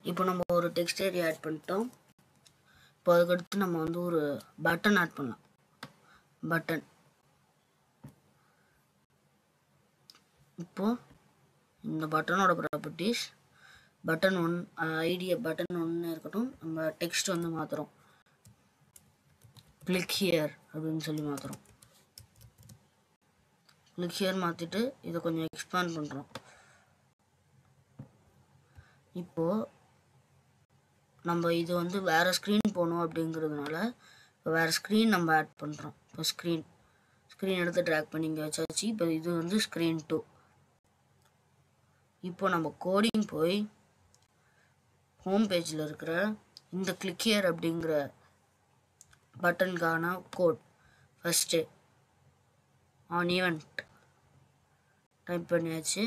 இப்போ நம்ம ஒரு டெக்ஸ்ட் ஏரியா ஆட் பண்ணிட்டோம். இப்போ அதுக்கடுத்து நம்ம வந்து ஒரு பட்டன் ஆட் பண்ணலாம். பட்டன் இப்போ இந்த பட்டனோட ப்ராப்பர்ட்டிஸ் பட்டன் 1 ஐடியா பட்டன் 1 இருக்கட்டும். நம்ம டெக்ஸ்ட் வந்து மாற்றுறோம். கிளிக் ஹியர் அப்படின்னு சொல்லி மாற்றுறோம். கிளிக் ஹியர் மாற்றிட்டு இதை கொஞ்சம் எக்ஸ்பேண்ட் பண்ணுறோம். இப்போது நம்ம இது வந்து வேறு ஸ்க்ரீன் போகணும் அப்படிங்கிறதுனால இப்போ வேறு ஸ்க்ரீன் நம்ம ஆட் பண்ணுறோம். இப்போ ஸ்க்ரீன் எடுத்து ட்ராக் பண்ணி இங்கே வச்சாச்சு. இப்போ இது வந்து ஸ்க்ரீன் 2. இப்போ நம்ம கோடிங் போய் ஹோம் பேஜில் இருக்கிற இந்த கிளிக் ஹியர் அப்படிங்கிற பட்டனுக்கான code first on event type பண்ணியாச்சு.